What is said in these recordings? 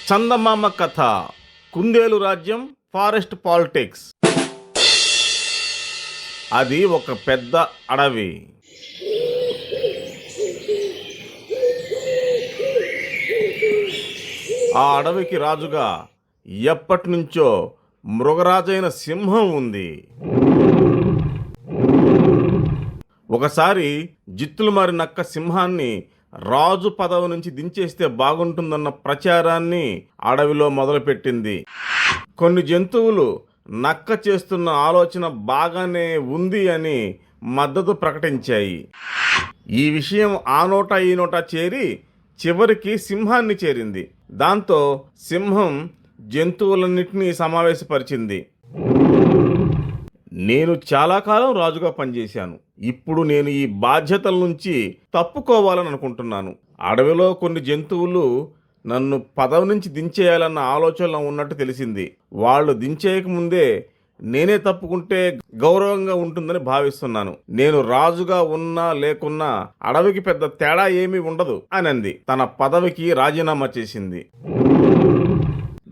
చందమామ కథ, కుందేలు రాజ్యం, ఫారెస్ట్ పాలిటిక్స్. అది ఒక పెద్ద అడవి. ఆ అడవికి రాజుగా ఎప్పటినుంచో మృగరాజైన సింహం ఉంది. ఒకసారి జిత్తులు మారి నక్క సింహాన్ని రాజు పదవి నుంచి దించేస్తే బాగుంటుందన్న ప్రచారాన్ని అడవిలో మొదలుపెట్టింది. కొన్ని జంతువులు నక్క చేస్తున్న ఆలోచన బాగానే ఉంది అని మద్దతు ప్రకటించాయి. ఈ విషయం ఆ నోట ఈ నోట చేరి చివరికి సింహాన్ని చేరింది. దాంతో సింహం జంతువులన్నింటినీ సమావేశపరిచింది. నేను చాలా కాలం రాజుగా పనిచేశాను. ఇప్పుడు నేను ఈ బాధ్యతల నుంచి తప్పుకోవాలని అనుకుంటున్నాను. అడవిలో కొన్ని జంతువులు నన్ను పదవి నుంచి దించేయాలన్న ఆలోచనలో ఉన్నట్టు తెలిసింది. వాళ్ళు దించేయకముందే నేనే తప్పుకుంటే గౌరవంగా ఉంటుందని భావిస్తున్నాను. నేను రాజుగా ఉన్నా లేకున్నా అడవికి పెద్ద తేడా ఏమీ ఉండదు అని అంది. తన పదవికి రాజీనామా చేసింది.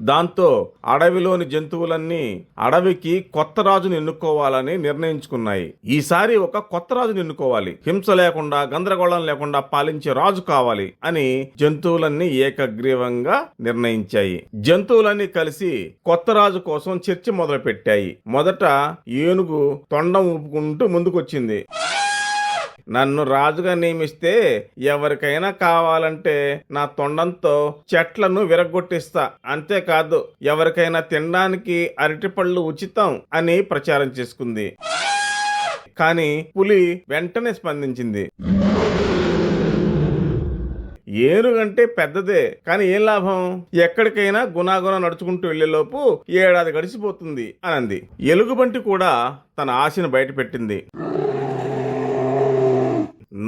దాంతో అడవిలోని జంతువులన్నీ అడవికి కొత్త రాజును ఎన్నుకోవాలని నిర్ణయించుకున్నాయి. ఈసారి ఒక కొత్త రాజును ఎన్నుకోవాలి, హింస లేకుండా గందరగోళం లేకుండా పాలించే రాజు కావాలి అని జంతువులన్నీ ఏకగ్రీవంగా నిర్ణయించాయి. జంతువులన్నీ కలిసి కొత్త రాజు కోసం చర్చ మొదలు పెట్టాయి. మొదట ఏనుగు తొండం ఊపుకుంటూ ముందుకొచ్చింది. నన్ను రాజుగా నియమిస్తే ఎవరికైనా కావాలంటే నా తొండంతో చెట్లను విరగొట్టిస్తా, అంతేకాదు ఎవరికైనా తినడానికి అరటిపళ్ళు ఉచితం అని ప్రచారం చేసుకుంది. కానీ పులి వెంటనే స్పందించింది. ఏనుగంటే పెద్దదే, కానీ ఏం లాభం? ఎక్కడికైనా గుణాగుణ నడుచుకుంటూ వెళ్లేలోపు ఏడాది గడిచిపోతుంది అనంది. ఎలుగుబంటి కూడా తన ఆశను బయటపెట్టింది.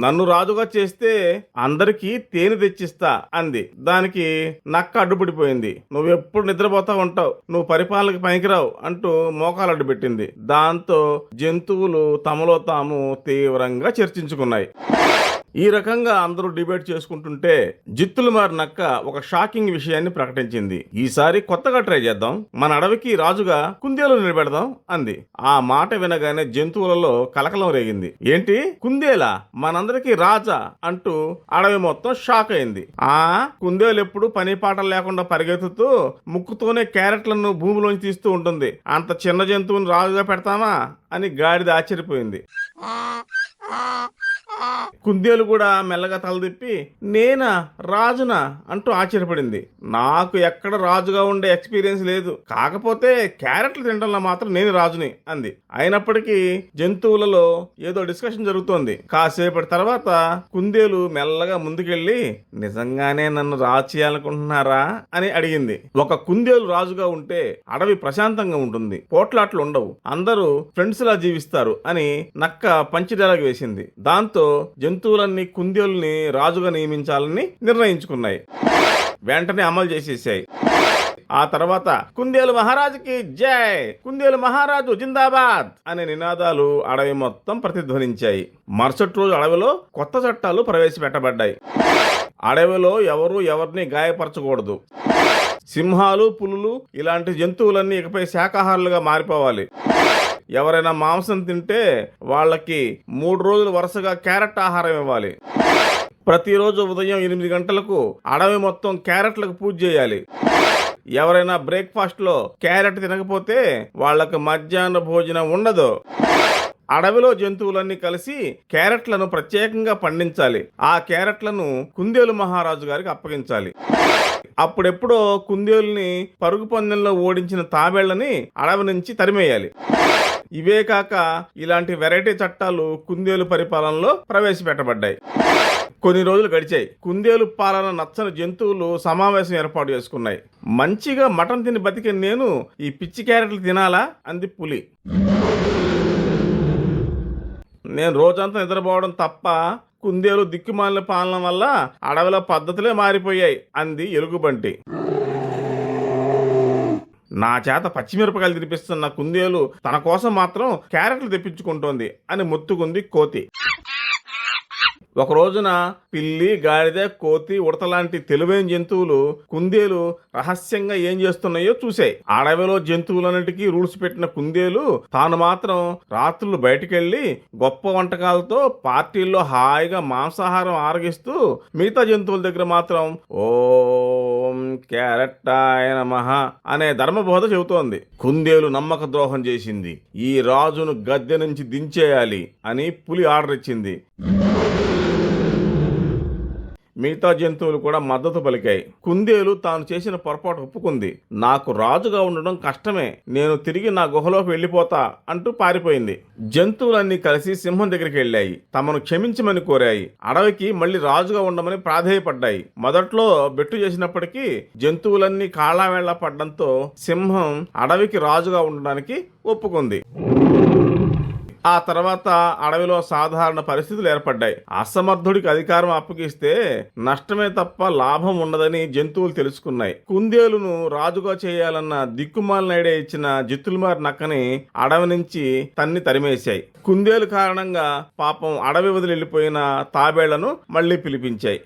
నన్ను రాజుగా చేస్తే అందరికీ తేనె తెచ్చిస్తా అంది. దానికి నక్క అడ్డుపడిపోయింది. నువ్వెప్పుడు నిద్రపోతా ఉంటావు, నువ్వు పరిపాలనకి పనికిరావు అంటూ మోకాలు అడ్డుపెట్టింది. దాంతో జంతువులు తమలో తాము తీవ్రంగా చర్చించుకున్నాయి. ఈ రకంగా అందరూ డిబేట్ చేసుకుంటుంటే జిత్తులు మారి నక్క ఒక షాకింగ్ విషయాన్ని ప్రకటించింది. ఈసారి కొత్తగా ట్రై చేద్దాం, మన అడవికి రాజుగా కుందేలు నిలబెడదాం అంది. ఆ మాట వినగానే జంతువులలో కలకలం రేగింది. ఏంటి, కుందేలా మనందరికీ రాజా అంటూ అడవి మొత్తం షాక్ అయింది. కుందేలు ఎప్పుడు పని పాటలు లేకుండా పరిగెత్తుతూ ముక్కుతోనే క్యారెట్లను భూమిలోంచి తీస్తూ ఉంటుంది. అంత చిన్న జంతువుని రాజుగా పెడతామా అని గాడిద ఆశ్చర్యపోయింది. కుందేలు కూడా మెల్లగా తలదిప్పి నేనా రాజునా అంటూ ఆశ్చర్యపడింది. నాకు ఎక్కడ రాజుగా ఉండే ఎక్స్పీరియన్స్ లేదు, కాకపోతే క్యారెట్లు తినడంలో మాత్రం నేను రాజుని అంది. అయినప్పటికీ జంతువులలో ఏదో డిస్కషన్ జరుగుతోంది. కాసేపటి తర్వాత కుందేలు మెల్లగా ముందుకెళ్లి నిజంగానే నన్ను రాజు చేయాలనుకుంటున్నారా అని అడిగింది. ఒక కుందేలు రాజుగా ఉంటే అడవి ప్రశాంతంగా ఉంటుంది, పోట్లాట్లు ఉండవు, అందరూ ఫ్రెండ్స్ లా జీవిస్తారు అని నక్క పంచి డైలాగ్ వేసింది. దాంతో జంతువులన్నీ కుందేలుని రాజుగా నియమించాలని నిర్ణయించుకున్నాయి. వెంటనే అమలు చేసేసాయి. ఆ తర్వాత కుందేలు మహారాజుకి జై, కుందేలు మహారాజు జిందాబాద్ అనే నినాదాలు అడవి మొత్తం ప్రతిధ్వనించాయి. మరుసటి రోజు అడవిలో కొత్త చట్టాలు ప్రవేశపెట్టబడ్డాయి. అడవిలో ఎవరు ఎవరిని గాయపరచకూడదు. సింహాలు, పులులు ఇలాంటి జంతువులన్నీ ఇకపై శాకాహారులుగా మారిపోవాలి. ఎవరైనా మాంసం తింటే వాళ్ళకి 3 రోజులు వరుసగా క్యారెట్ ఆహారం ఇవ్వాలి. ప్రతిరోజు ఉదయం 8 గంటలకు అడవి మొత్తం క్యారెట్లకు పూజ చేయాలి. ఎవరైనా బ్రేక్ఫాస్ట్ లో క్యారెట్ తినకపోతే వాళ్ళకి మధ్యాహ్న భోజనం ఉండదు. అడవిలో జంతువులన్నీ కలిసి క్యారెట్లను ప్రత్యేకంగా పండించాలి. ఆ క్యారెట్లను కుందేలు మహారాజు గారికి అప్పగించాలి. అప్పుడెప్పుడో కుందేలుని పరుగు పందెంలో ఓడించిన తాబేళ్లని అడవి నుంచి తరిమేయాలి. ఇవే కాక ఇలాంటి వెరైటీ చట్టాలు కుందేలు పరిపాలనలో ప్రవేశపెట్టబడ్డాయి. కొన్ని రోజులు గడిచాయి. కుందేలు పాలన నచ్చని జంతువులు సమావేశం ఏర్పాటు చేసుకున్నాయి. మంచిగా మటన్ తిని బతికే నేను ఈ పిచ్చి క్యారెట్లు తినాలా అంది పులి. నేను రోజంతా నిద్రపోవడం తప్ప కుందేలు దిక్కుమాలిన పాలన వల్ల అడవిలో పద్ధతులే మారిపోయాయి అంది ఎలుగుబంటి. నా చేత పచ్చిమిరపకాయలు తినిపిస్తున్న కుందేలు తన కోసం మాత్రం క్యారెట్లు తెప్పించుకుంటోంది అని మొత్తుకుంది కోతి. ఒక రోజున పిల్లి, గాడిద, కోతి, ఉడత లాంటి తెలివైన జంతువులు కుందేలు రహస్యంగా ఏం చేస్తున్నాయో చూశాయి. అడవిలో జంతువులన్నిటికీ రూల్స్ పెట్టిన కుందేలు తాను మాత్రం రాత్రులు బయటికెళ్లి గొప్ప వంటకాలతో పార్టీల్లో హాయిగా మాంసాహారం ఆరగిస్తూ మిగతా జంతువుల దగ్గర మాత్రం ఓం క్యారెట్టాయ నమః అనే ధర్మబోధ చెబుతోంది. కుందేలు నమ్మక ద్రోహం చేసింది. ఈ రాజును గద్దె నుంచి దించేయాలి అని పులి ఆర్డర్ ఇచ్చింది. మిగతా జంతువులు కూడా మద్దతు పలికాయి. కుందేలు తాను చేసిన పొరపాటు ఒప్పుకుంది. నాకు రాజుగా ఉండడం కష్టమే, నేను తిరిగి నా గుహలోకి వెళ్ళిపోతా అంటూ పారిపోయింది. జంతువులన్నీ కలిసి సింహం దగ్గరికి వెళ్ళాయి. తమను క్షమించమని కోరాయి. అడవికి మళ్ళీ రాజుగా ఉండమని ప్రాధేయపడ్డాయి. మొదట్లో బెట్టు చేసినప్పటికీ జంతువులన్నీ కాళ్ళావేళ్లా పడ్డంతో సింహం అడవికి రాజుగా ఉండడానికి ఒప్పుకుంది. ఆ తర్వాత అడవిలో సాధారణ పరిస్థితులు ఏర్పడ్డాయి. అసమర్థుడికి అధికారం అప్పగిస్తే నష్టమే తప్ప లాభం ఉండదని జంతువులు తెలుసుకున్నాయి. కుందేలును రాజుగా చేయాలన్న దిక్కుమాలిన ఐడియా ఇచ్చిన జిత్తులమారి నక్కని అడవి నుంచి తరిమేశాయి. కుందేలు కారణంగా పాపం అడవి వదిలి వెళ్లిపోయిన తాబేళ్లను మళ్లీ పిలిపించాయి.